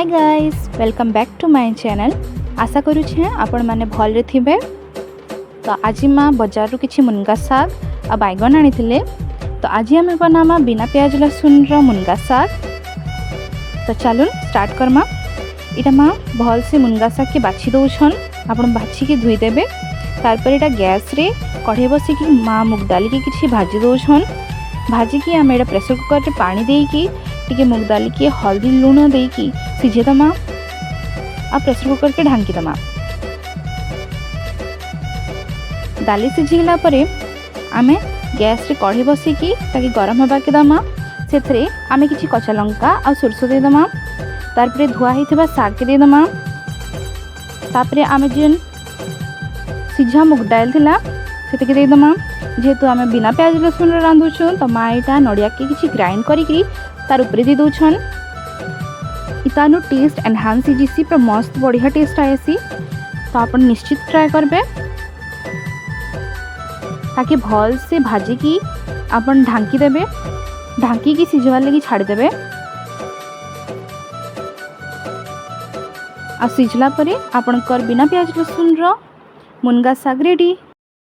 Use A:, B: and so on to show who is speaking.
A: Hi guys, welcome back to my channel. आशा करुछे आपण माने भल थे। तो आज माँ बजार रु किछि मुनगा साग आ बैगन आनी। तो आज आम बनामा बिना प्याज लहसुन मुनगा साग। तो चलून स्टार्ट करमा। इटा माँ भल से मुनगा साग के बाछि दौछन। आपण बाछिकी धोईदेवे। तारपर इटा गैस रे कढ़े बसिकी माँ मुग दाल की किछि भाजी दौछन। भाजिकी आम एटा प्रेसर कुकर रे पानी देकी टिके मुग दाल की हल्दी लुण देकी सिझेदमा आ प्रेसर कुकर के ढांकी दमा। दाली सिझीगला परे आमे गैस रे कढ़ी बसिकी ताकि गरम होबा के दमा। सेथरे आमे किछि कच्चा लंका आ सरसो दे दमा। तारपरे धुआ हिथिबा साग के दे दमा। तापरे आमे जेन सिझा मुग दाल थिला सेते के दे दमा। जेहेतु आमे बिना प्याज लहसुन रांधुछु तो माँ एटा नड़िया के किछि ग्राइंड करिकी तार उपरे दे दौछन। इतानु टेस्ट एनहांस होजीसी पूरा मस्त बढ़िया टेस्ट आएसी। तो आप निश्चित ट्राए करबे ताकि भल से भाजी की आपन ढांकी देबे। ढांकी की सिझवार लगी छाड़ी देबे। आ सिझला परे आपन कर बिना प्याज लहसुन मुनगा साग रेडी।